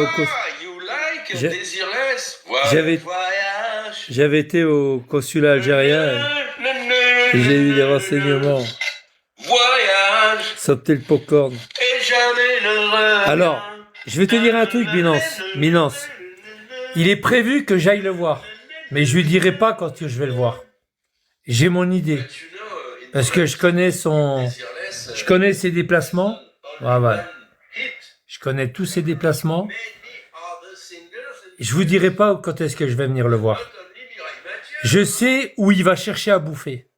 Speaker 4: you like
Speaker 1: J'ai-
Speaker 4: Desireless? Voyage.
Speaker 1: j'avais été au consulat algérien et j'ai eu des renseignements.
Speaker 4: Voyage.
Speaker 1: Sauter le popcorn.
Speaker 4: Et jamais ne reviens.
Speaker 1: Alors, je vais te dire un truc, Minance. Il est prévu que j'aille le voir. Mais je lui dirai pas quand je vais le voir. J'ai mon idée. Parce que je connais ses déplacements. Ouais. Je connais tous ses déplacements. Je vous dirai pas quand est-ce que je vais venir le voir. Je sais où il va chercher à bouffer.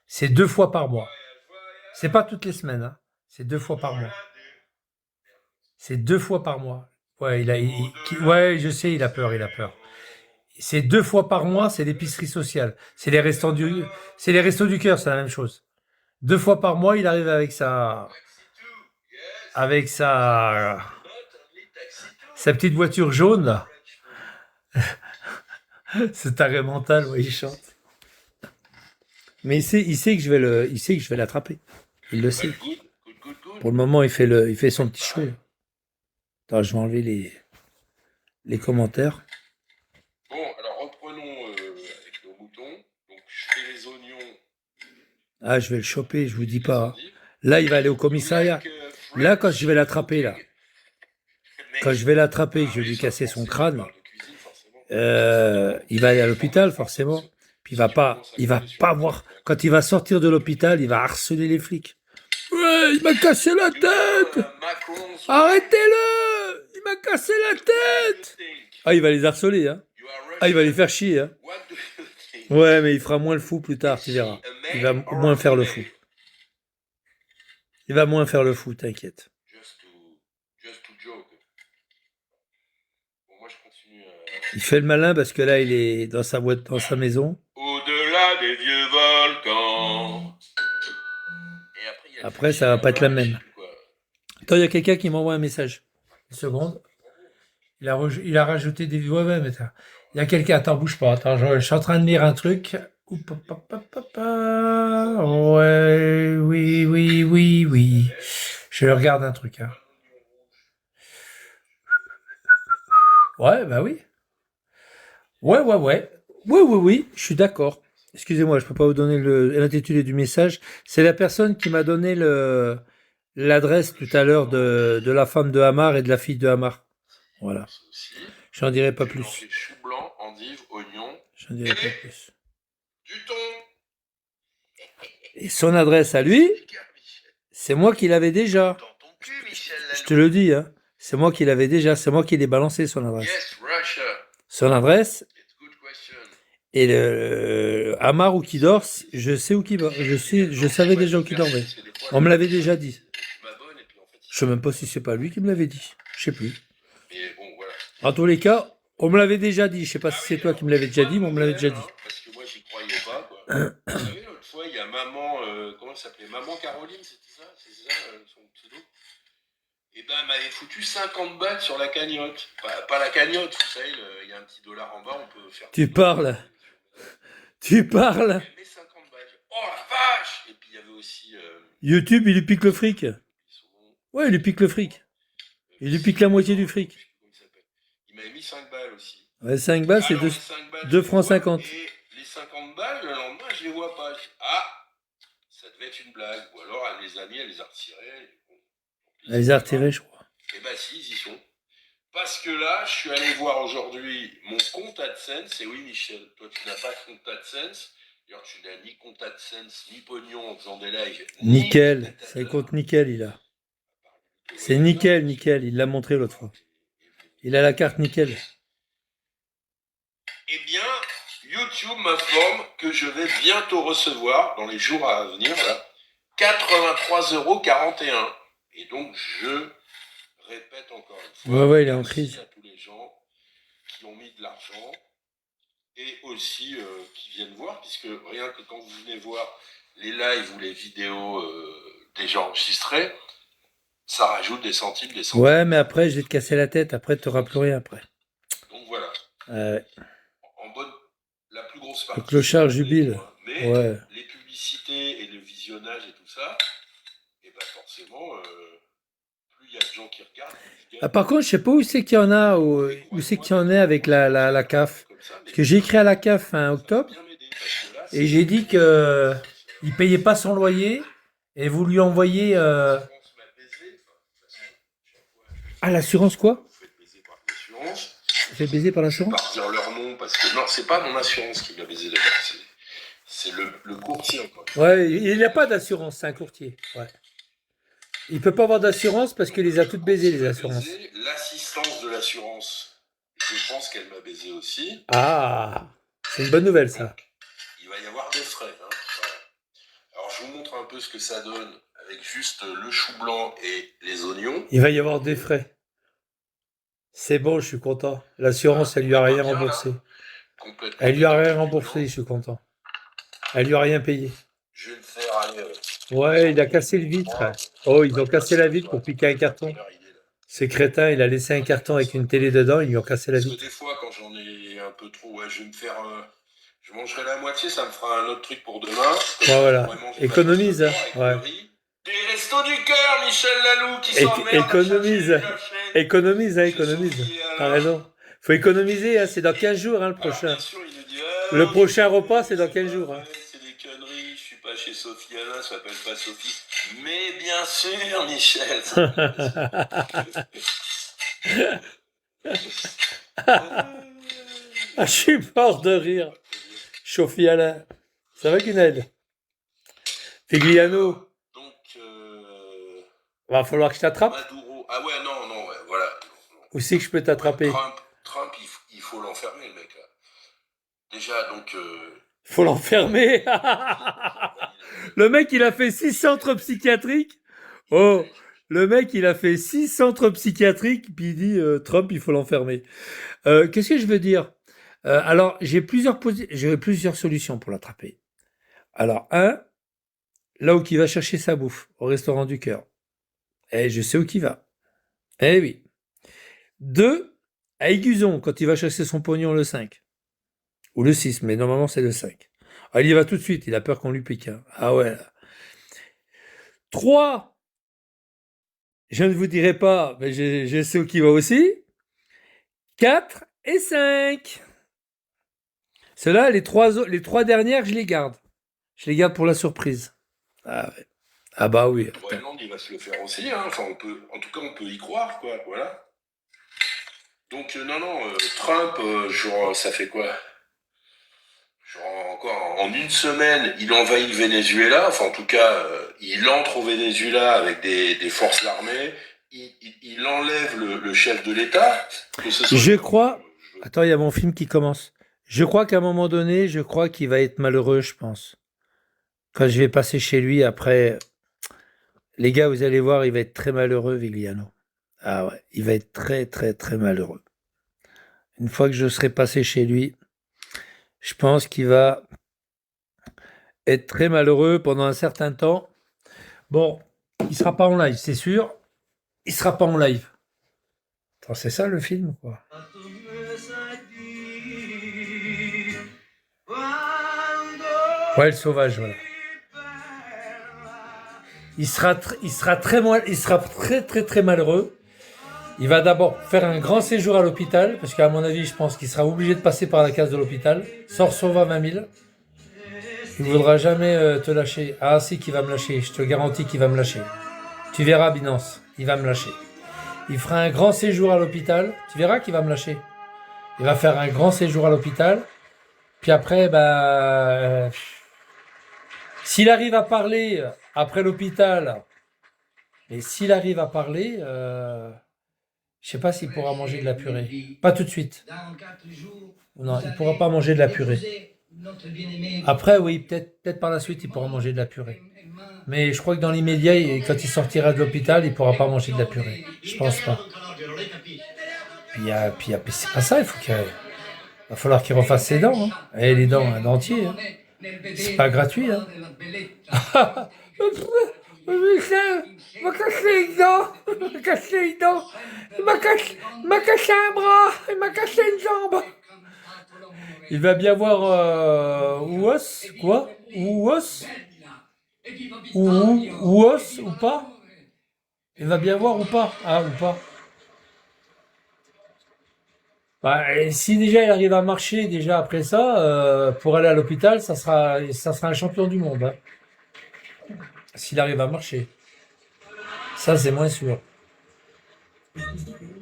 Speaker 1: C'est 2 fois par mois. C'est pas toutes les semaines, hein. C'est 2 fois par mois. Ouais, ouais, je sais, il a peur. C'est 2 fois par mois, c'est l'épicerie sociale. C'est les restos du cœur, c'est la même chose. 2 fois par mois, il arrive avec sa petite voiture jaune, là. C'est taré mental, ouais, il chante. Mais il sait que je vais l'attraper. Il le sait. Pour le moment, il fait son petit show, là. Attends, je vais enlever les commentaires.
Speaker 4: Bon, alors reprenons avec nos moutons. Donc, je fais les oignons.
Speaker 1: Ah, je vais le choper, je vous dis pas, hein. Là, il va aller au commissariat. Là, quand je vais l'attraper, là. Quand je vais l'attraper, je vais lui casser son crâne. Il va aller à l'hôpital, forcément. Puis il va pas voir. Quand il va sortir de l'hôpital, il va harceler les flics. Ouais, il m'a cassé la tête! Arrêtez-le! Il m'a cassé la tête! Ah, il va les harceler, hein. Ah, il va les faire chier, hein. Ouais, mais il fera moins le fou plus tard, tu verras. Il va moins faire le fou. T'inquiète. Il fait le malin parce que là, il est dans sa maison.
Speaker 4: Au-delà des vieux volcans.
Speaker 1: Après, ça va pas être la même. Attends, il y a quelqu'un qui m'envoie un message. Une seconde. Il a rajouté des... Ouais, mais attends. Il y a quelqu'un... Attends, bouge pas. Attends, je suis en train de lire un truc. Ouais, oui. Je regarde un truc, hein. Ouais, bah oui. Ouais. Oui, je suis d'accord. Excusez-moi, je peux pas vous donner l'intitulé du message. C'est la personne qui m'a donné l'adresse tout à l'heure de la femme de Hamar et de la fille de Hamar. Voilà. J'en dirai pas plus.
Speaker 4: Chou blanc, endive, oignon.
Speaker 1: J'en dirai pas plus.
Speaker 4: Du thon.
Speaker 1: Et son adresse à lui, c'est moi qui l'avais déjà. Je te le dis, hein. C'est moi qui l'avais déjà. C'est moi qui l'ai balancé, son adresse.
Speaker 4: Yes, Russia.
Speaker 1: Son adresse.
Speaker 4: It's good question.
Speaker 1: Et le Hamar où qui dort, je sais où qui dort. Je savais déjà où qui dormait. On me l'avait déjà dit. Je sais même pas si c'est pas lui qui me l'avait dit. Je sais plus.
Speaker 4: Mais bon, voilà.
Speaker 1: En tous les cas, on me l'avait déjà dit. Je sais pas si c'est toi qui me l'avais déjà dit, mais on me l'avait déjà dit.
Speaker 4: Parce que moi, j'y croyais pas, quoi. Vous savez, l'autre fois, il y a maman, comment elle s'appelait? Maman Caroline, c'était ça? C'est ça, son pseudo? Et ben, elle m'avait foutu 50 balles sur la cagnotte. Pas la cagnotte, vous savez, il y a un petit dollar en bas, on peut faire...
Speaker 1: Tu parles.
Speaker 4: Elle met 50 balles. Oh la vache! Et puis, il y avait aussi...
Speaker 1: YouTube, il lui pique le fric. Ouais, il lui pique le fric. Il lui pique la moitié du fric.
Speaker 4: Il m'avait mis 5 balles aussi.
Speaker 1: Ouais, 5 balles, c'est 2 francs 50.
Speaker 4: Et les 50 balles, le lendemain, je les vois pas. Je dis, ah, ça devait être une blague. Ou alors, elle les a retirées. Bon,
Speaker 1: Elle les a retirés, je crois.
Speaker 4: Eh ben si, ils y sont. Parce que là, je suis allé voir aujourd'hui mon compte AdSense. Et oui, Michel, toi, tu n'as pas de compte AdSense. D'ailleurs, tu n'as ni compte AdSense, ni pognon en faisant des lives.
Speaker 1: Nickel. Ça compte nickel, il a. C'est nickel. Il l'a montré l'autre fois. Il a la carte nickel.
Speaker 4: Eh bien, YouTube m'informe que je vais bientôt recevoir, dans les jours à venir, là, 83,41 €. Et donc, je répète encore une fois.
Speaker 1: Ouais, il est en
Speaker 4: merci
Speaker 1: crise.
Speaker 4: à tous les gens qui ont mis de l'argent et aussi qui viennent voir, puisque rien que quand vous venez voir les lives ou les vidéos déjà enregistrées, ça rajoute des centimes, des centimes.
Speaker 1: Ouais, mais après, je vais te casser la tête. Après, tu n'auras plus rien après.
Speaker 4: Donc voilà.
Speaker 1: Ouais.
Speaker 4: En bonne, la plus grosse partie.
Speaker 1: Le clochard
Speaker 4: c'est les
Speaker 1: jubile.
Speaker 4: dons, hein. Mais
Speaker 1: Ouais.
Speaker 4: les publicités et le visionnage et tout ça, et ben forcément, plus il y a de gens qui regardent, plus je gagne.
Speaker 1: Ah, par contre, je sais pas où c'est qu'il y en a, où c'est qu'il y en est avec la CAF. Parce que j'ai écrit à la CAF fin octobre et j'ai dit que il payait pas son loyer et vous lui envoyez ah, l'assurance quoi?
Speaker 4: Vous faites baiser par l'assurance.
Speaker 1: Ça fait baiser par
Speaker 4: Je vais
Speaker 1: l'assurance?
Speaker 4: pas redire leur nom parce que non, c'est pas mon assurance qui m'a baisé d'ailleurs. C'est le courtier encore.
Speaker 1: Ouais, il n'y a pas d'assurance, c'est un courtier. Ouais. Il peut pas avoir d'assurance parce qu'il les a toutes baisées, les assurances.
Speaker 4: L'assistance de l'assurance, je pense qu'elle m'a baisé aussi.
Speaker 1: Ah, c'est une bonne nouvelle ça.
Speaker 4: Donc, il va y avoir des frais. Hein. Voilà. Alors je vous montre un peu ce que ça donne avec juste le chou blanc et les oignons.
Speaker 1: Il va y avoir des frais. C'est bon, je suis content. L'assurance, elle lui a rien remboursé. Elle lui a rien remboursé, je suis content. Elle lui a rien payé.
Speaker 4: Je vais le faire aller.
Speaker 1: Ouais, il a cassé le vitre. Oh, ils ont cassé la vitre pour piquer un carton. Ce crétin, il a laissé un carton avec une télé dedans, ils lui ont cassé la
Speaker 4: Parce que
Speaker 1: vitre.
Speaker 4: des fois, quand j'en ai un peu trop, ouais, je vais me faire. Je mangerai la moitié, ça me fera un autre truc pour demain.
Speaker 1: Ouais, voilà. Économise, hein. Ouais.
Speaker 4: Des restos du cœur, Michel Lalou, qui s'emmerde.
Speaker 1: Économise. Économise, hein, économise. T'as raison. Faut économiser, hein, c'est dans 15 jours, hein, le prochain.
Speaker 4: Alors, bien sûr, il nous dit,
Speaker 1: Le prochain repas, c'est dans 15 jours. Hein.
Speaker 4: C'est des conneries, je suis pas chez Sophie Alain, ça s'appelle pas Sophie. Mais bien sûr, Michel.
Speaker 1: Ah, je suis mort de rire. Sophie Alain. Ça va, Guinel? Figliano.
Speaker 4: Donc,
Speaker 1: va falloir que je t'attrape.
Speaker 4: Maduro. Ah ouais, non, ouais, voilà.
Speaker 1: Où c'est que je peux t'attraper?
Speaker 4: Trump, il faut l'enfermer, le mec, là. Déjà, donc...
Speaker 1: Faut l'enfermer. Le mec, il a fait 6 centres psychiatriques. Oh, le mec, il a fait 6 centres psychiatriques, puis il dit Trump, il faut l'enfermer. Qu'est-ce que je veux dire? Alors, j'ai plusieurs solutions pour l'attraper. Alors, là où il va chercher sa bouffe, au restaurant du cœur. Eh, je sais où il va. Eh oui. 2, à Aiguzon, quand il va chercher son pognon le 5. Ou le 6, mais normalement c'est le 5. Ah, il y va tout de suite, il a peur qu'on lui pique. Hein. Ah ouais. 3, je ne vous dirai pas, mais je sais où il va aussi. 4 et 5. Ceux-là, les trois dernières, je les garde. Je les garde pour la surprise. Ah ouais. Ah bah oui.
Speaker 4: Groenland, il va se le faire aussi, hein. Enfin, en tout cas, on peut y croire, quoi, voilà. Donc, Trump, genre, ça fait quoi? Genre, encore, en une semaine, il envahit le Venezuela, enfin, en tout cas, il entre au Venezuela avec des forces armées, il enlève le chef de l'État.
Speaker 1: Je crois... Attends, il y a mon film qui commence. Je crois qu'à un moment donné, qu'il va être malheureux, je pense. Quand je vais passer chez lui, après... Les gars, vous allez voir, il va être très malheureux, Vigliano. Ah ouais, il va être très, très, très malheureux. Une fois que je serai passé chez lui, je pense qu'il va être très malheureux pendant un certain temps. Bon, il sera pas en live, c'est sûr. Il sera pas en live. Attends, c'est ça le film, quoi. Ouais, le sauvage, voilà. Il sera très, très, très malheureux. Il va d'abord faire un grand séjour à l'hôpital, parce qu'à mon avis, je pense qu'il sera obligé de passer par la case de l'hôpital. Sorsova 20 000. Il ne voudra jamais te lâcher. Ah si, qu'il va me lâcher. Je te garantis qu'il va me lâcher. Tu verras, Binance. Il va me lâcher. Il fera un grand séjour à l'hôpital. Tu verras qu'il va me lâcher. Il va faire un grand séjour à l'hôpital. Puis après, s'il arrive à parler après l'hôpital, et s'il arrive à parler, Je sais pas s'il pourra manger de la purée. Pas tout de suite.
Speaker 2: Dans 4 jours,
Speaker 1: Non,
Speaker 2: vous
Speaker 1: il
Speaker 2: allez
Speaker 1: pourra pas manger de la purée.
Speaker 2: épouser notre bien-aimé.
Speaker 1: Après, oui, peut-être par la suite, il pourra manger de la purée. Mais je crois que dans l'immédiat, quand il sortira de l'hôpital, il pourra pas manger de la purée. Je pense pas. Puis c'est pas ça, va falloir qu'il refasse ses dents. Hein. Et les dents, un dentier. Hein. C'est pas gratuit. Hein. Michel, il m'a cassé les dents. Il m'a cassé les dents. Il m'a cassé un bras. Il m'a cassé une jambe. Il va bien voir Ouos, quoi? Ouos? Ouos ou pas? Il va bien voir ou pas? Ah, ou pas? Bah, et si déjà il arrive à marcher déjà après ça, pour aller à l'hôpital, ça sera un champion du monde. Hein. S'il arrive à marcher. Ça, c'est moins sûr.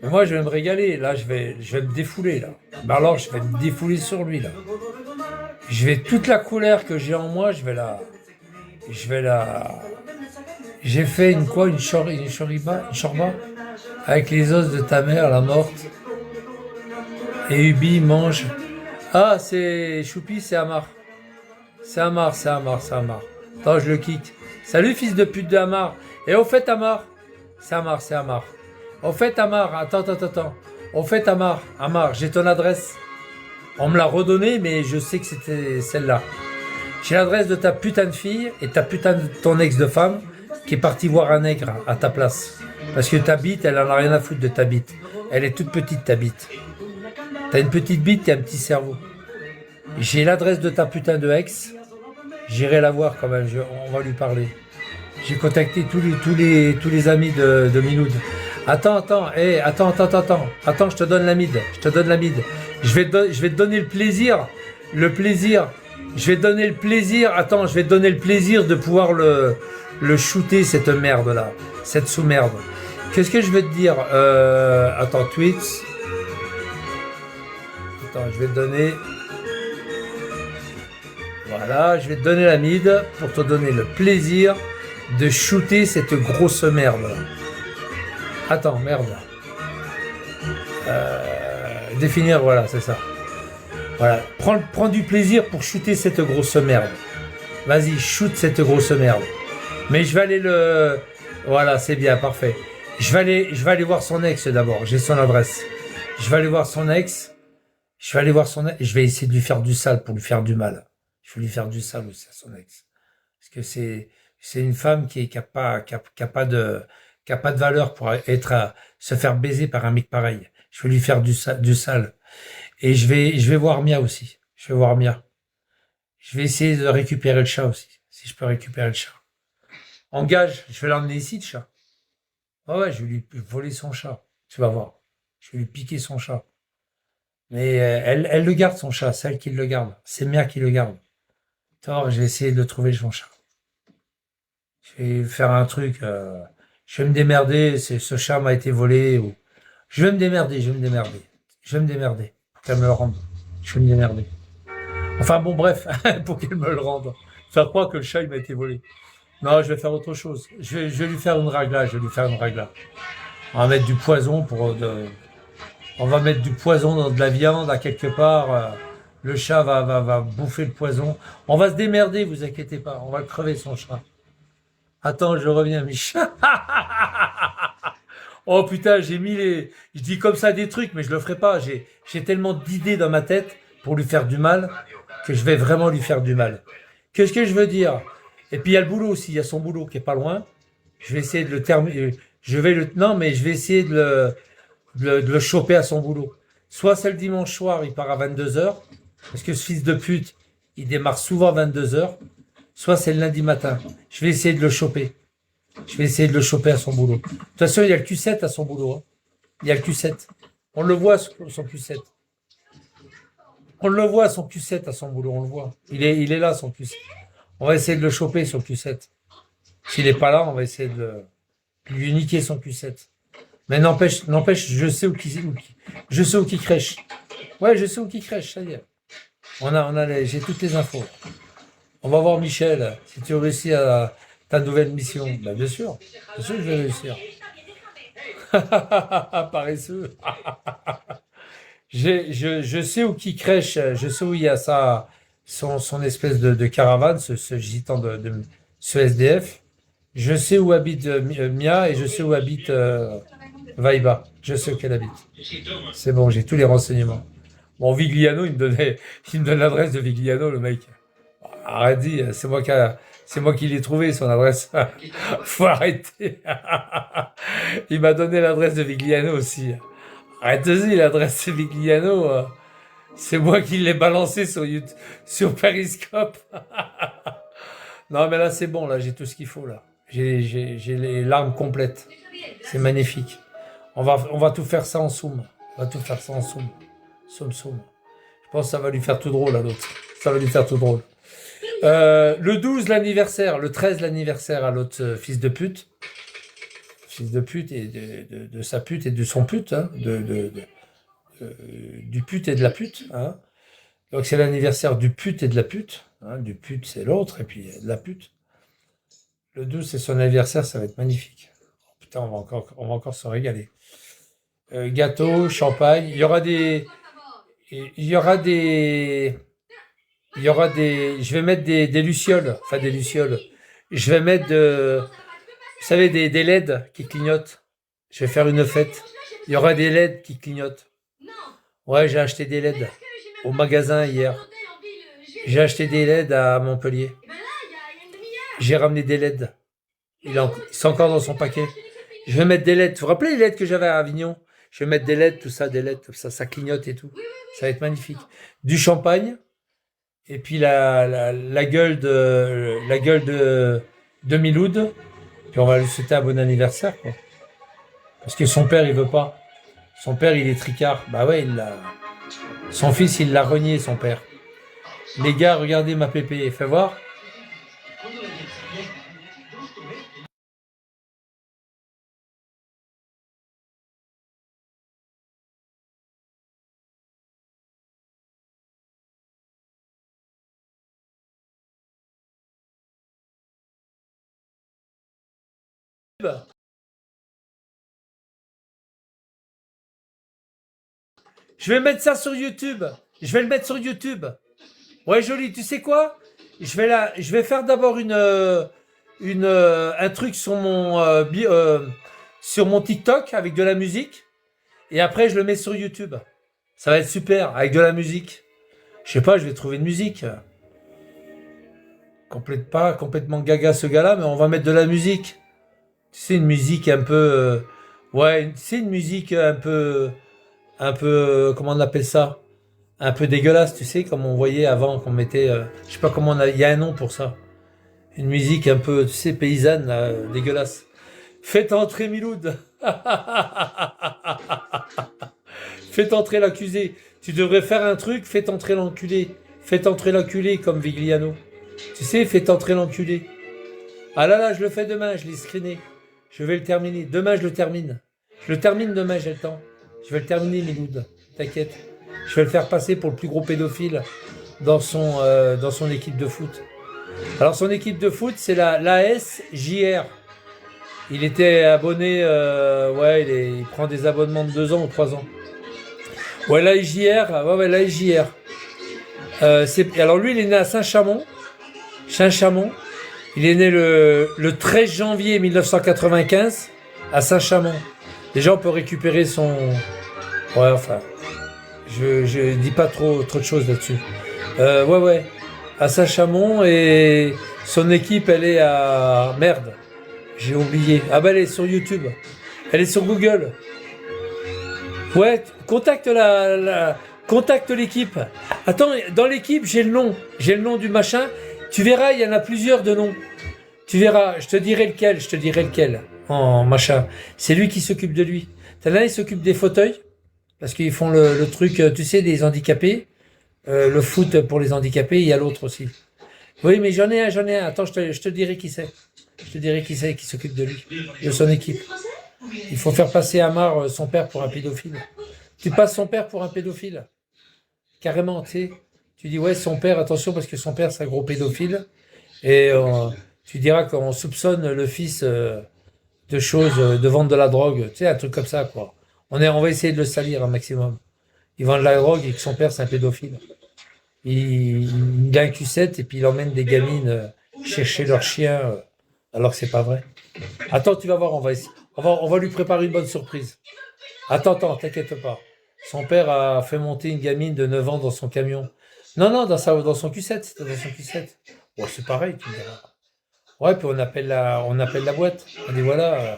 Speaker 1: Mais moi, je vais me régaler. Là, je vais me défouler, là. Bah alors, je vais me défouler sur lui, là. Toute la colère que j'ai en moi, j'ai fait une shorba avec les os de ta mère, la morte. Et Ubi mange. Ah, c'est Choupi, c'est Amar. C'est Amar. Attends, je le kick. Salut, fils de pute de Amar. Et au fait, Amar. C'est Amar. Au fait, Amar, attends. Au fait, Amar, j'ai ton adresse. On me l'a redonnée, mais je sais que c'était celle-là. J'ai l'adresse de ta putain de fille et ta putain de ton ex de femme qui est partie voir un nègre à ta place. Parce que ta bite, elle en a rien à foutre de ta bite. Elle est toute petite, ta bite. T'as une petite bite et un petit cerveau. J'ai l'adresse de ta putain de ex. J'irai la voir quand même, on va lui parler. J'ai contacté tous les amis de Minoud. Attends, je te donne la mide. Je vais te donner le plaisir. Je vais te donner le plaisir de pouvoir le shooter, cette merde-là. Cette sous-merde. Qu'est-ce que je vais te dire? Attends, tweets. Attends, je vais te donner... Voilà, je vais te donner la mide pour te donner le plaisir de shooter cette grosse merde. Attends, merde. Définir, voilà, c'est ça. Voilà, prends du plaisir pour shooter cette grosse merde. Vas-y, shoot cette grosse merde. Mais je vais aller Voilà, c'est bien, parfait. Je vais aller voir son ex d'abord, j'ai son adresse. Je vais aller voir son ex. Je vais essayer de lui faire du sale pour lui faire du mal. Je vais lui faire du sale aussi à son ex. Parce que c'est une femme qui a pas de valeur pour se faire baiser par un mec pareil. Je vais lui faire du sale. Et je vais voir Mia aussi. Je vais voir Mia. Je vais essayer de récupérer le chat aussi. Si je peux récupérer le chat. Engage, je vais l'emmener ici, le chat. Ah ouais, je vais lui voler son chat. Tu vas voir. Je vais lui piquer son chat. Mais elle le garde, son chat. C'est elle qui le garde. C'est Mia qui le garde. Attends, je vais essayer de trouver son chat. Je vais faire un truc. Je vais me démerder. Ce chat m'a été volé. Je vais me démerder. Pour qu'elle me le rende. Je vais me démerder. Enfin bon, bref, pour qu'elle me le rende. Faire croire que le chat, il m'a été volé. Non, je vais faire autre chose. Je vais lui faire une ragla. On va mettre du poison on va mettre du poison dans de la viande à quelque part. Le chat va bouffer le poison. On va se démerder, vous inquiétez pas. On va le crever, son chat. Attends, je reviens, Michel. Oh putain, je dis comme ça des trucs, mais je le ferai pas. J'ai tellement d'idées dans ma tête pour lui faire du mal que je vais vraiment lui faire du mal. Qu'est-ce que je veux dire? Et puis il y a le boulot aussi. Il y a son boulot qui est pas loin. Je vais essayer de le terminer. Je vais essayer de le choper à son boulot. Soit c'est le dimanche soir, il part à 22h. Parce que ce fils de pute, il démarre souvent à 22h. Soit c'est le lundi matin. Je vais essayer de le choper. À son boulot. De toute façon, il y a le Q7 à son boulot. Hein. Il y a le Q7. On le voit, son Q7. On le voit, son Q7 à son boulot. On le voit. Il est là, son Q7. On va essayer de le choper, son Q7. S'il n'est pas là, on va essayer de lui niquer son Q7. Mais n'empêche, je sais où qui crèche. Ouais, je sais où qui crèche, ça y est. J'ai toutes les infos. On va voir Michel, si tu réussis à ta nouvelle mission. Ben, bien sûr que je vais réussir. Paresseux. Je sais où qui crèche, je sais où il y a son espèce de caravane, ce gitan ce SDF. Je sais où habite Mia et je sais où habite Vaïba. Je sais où qu'elle habite. C'est bon, j'ai tous les renseignements. Bon, Vigliano, il me donne l'adresse de Vigliano, le mec. Arrête, dis, c'est moi qui l'ai trouvé, son adresse. Faut arrêter. Il m'a donné l'adresse de Vigliano aussi. Arrête-y, l'adresse de Vigliano. C'est moi qui l'ai balancé sur YouTube, sur Periscope. Non, mais là, c'est bon, là, j'ai tout ce qu'il faut, là. J'ai les larmes complètes. C'est magnifique. On va tout faire ça en Zoom. On va tout faire ça en Zoom. Zoom. Je pense que ça va lui faire tout drôle à l'autre. Ça va lui faire tout drôle. Le 12, l'anniversaire. Le 13, l'anniversaire à l'autre fils de pute. Fils de pute et de sa pute et de son pute. Hein, du pute et de la pute. Hein. Donc c'est l'anniversaire du pute et de la pute. Hein. Du pute, c'est l'autre. Et puis de la pute. Le 12, c'est son anniversaire. Ça va être magnifique. Oh, putain, on va encore se régaler. Gâteau, champagne. Il y aura des... Je vais mettre des lucioles. Enfin, des lucioles. Je vais mettre vous savez, des LED qui clignotent. Je vais faire une fête. Il y aura des LED qui clignotent. Ouais, j'ai acheté des LED au magasin hier. J'ai acheté des LED à Montpellier. J'ai ramené des LED. Ils sont encore dans son paquet. Je vais mettre des LED. Vous vous rappelez les LED que j'avais à Avignon? Je vais mettre des LED, tout ça, des LED, ça clignote et tout. Ça va être magnifique. Du champagne. Et puis la gueule de Miloud. Puis on va lui souhaiter un bon anniversaire, quoi. Parce que son père, il veut pas. Son père, il est tricard. Bah ouais, son fils, il l'a renié, son père. Les gars, regardez ma pépé. Fais voir. Je vais mettre ça sur YouTube. Je vais le mettre sur YouTube. Ouais, joli. Tu sais quoi? Je vais faire d'abord un truc sur mon TikTok avec de la musique. Et après, je le mets sur YouTube. Ça va être super, avec de la musique. Je sais pas, je vais trouver une musique. Pas complètement gaga ce gars-là, mais on va mettre de la musique. Tu sais, une musique un peu... ouais, c'est une musique un peu, comment on appelle ça? Un peu dégueulasse, tu sais, comme on voyait avant qu'on mettait... je sais pas comment il y a un nom pour ça. Une musique un peu, tu sais, paysanne, là, dégueulasse. Faites entrer Miloud. Faites entrer l'accusé. Tu devrais faire un truc, faites entrer l'enculé. Faites entrer l'enculé comme Vigliano. Tu sais, faites entrer l'enculé. Ah là, je le fais demain, je l'ai screené. Je vais le terminer. Demain, je le termine. Je le termine demain, j'ai le temps. Je vais le terminer, Miloud. T'inquiète. Je vais le faire passer pour le plus gros pédophile dans son équipe de foot. Alors, son équipe de foot, c'est l'ASJR. Il était abonné, il prend des abonnements de 2 ans ou 3 ans. Ouais, l'ASJR. Ouais, l'ASJR. Alors, lui, il est né à Saint-Chamond. Il est né le 13 janvier 1995 à Saint-Chamond. Déjà, on peut récupérer son... Ouais, enfin... Je dis pas trop de choses là-dessus. Ouais. À Saint-Chamond, et son équipe, elle est à... Merde. J'ai oublié. Ah bah, elle est sur YouTube. Elle est sur Google. Ouais, contacte contacte l'équipe. Attends, dans l'équipe, j'ai le nom. J'ai le nom du machin. Tu verras, il y en a plusieurs de noms. Tu verras, je te dirai lequel. En machin. C'est lui qui s'occupe de lui. T'as là, il s'occupe des fauteuils. Parce qu'ils font le truc, tu sais, des handicapés. Le foot pour les handicapés, il y a l'autre aussi. Oui, mais j'en ai un. Attends, je te dirai qui c'est. Je te dirai qui c'est qui s'occupe de lui, de son équipe. Il faut faire passer Amar, son père, pour un pédophile. Tu passes son père pour un pédophile. Carrément, tu sais. Tu dis, ouais, son père, attention, parce que son père, c'est un gros pédophile. Et tu diras qu'on soupçonne le fils de de choses, de vendre de la drogue, tu sais, un truc comme ça, quoi. On va essayer de le salir un maximum. Il vend de la drogue et que son père, c'est un pédophile. Il a un Q7 et puis il emmène des gamines chercher leur chien, alors que c'est pas vrai. Attends, tu vas voir, on va lui préparer une bonne surprise. Attends, t'inquiète pas. Son père a fait monter une gamine de 9 ans dans son camion. Non, dans son Q7, c'était dans son Q7. Bon, c'est pareil, tu me diras. Ouais, puis on appelle la boîte. On dit voilà,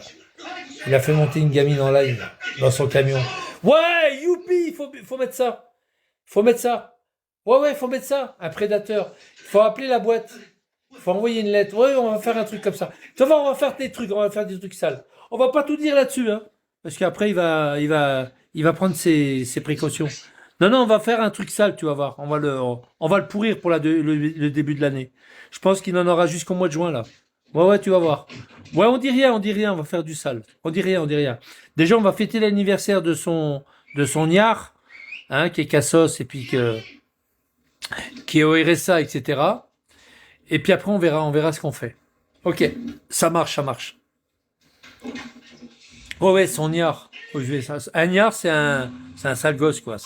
Speaker 1: il a fait monter une gamine en live dans son camion. Ouais, youpi, faut mettre ça. Faut mettre ça. Ouais, faut mettre ça. Un prédateur. Il faut appeler la boîte. Il faut envoyer une lettre. Ouais, on va faire un truc comme ça. Tu vois, on va faire des trucs sales. On va pas tout dire là-dessus, hein. Parce qu'après, il va prendre ses précautions. Non, on va faire un truc sale, tu vas voir. On va le pourrir pour le début de l'année. Je pense qu'il en aura jusqu'au mois de juin, là. Ouais, tu vas voir. Ouais, on dit rien, on va faire du sale. On dit rien. Déjà, on va fêter l'anniversaire de son Niar, hein, qui est Cassos, et puis qui est au RSA, etc. Et puis après, on verra ce qu'on fait. Ok, ça marche. Ouais, son Niar. Un Niar, c'est un sale gosse, quoi.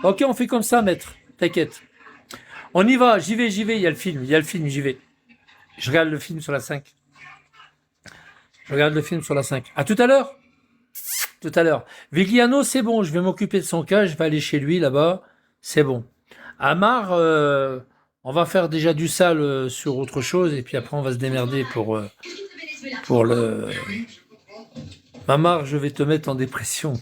Speaker 1: Ok, on fait comme ça, maître. T'inquiète. On y va, j'y vais, il y a le film, j'y vais. Je regarde le film sur la 5. À tout à l'heure. Vigliano, c'est bon, je vais m'occuper de son cas, je vais aller chez lui, là-bas. C'est bon. Amar, on va faire déjà du sale sur autre chose, et puis après, on va se démerder pour le... Amar, je vais te mettre en dépression.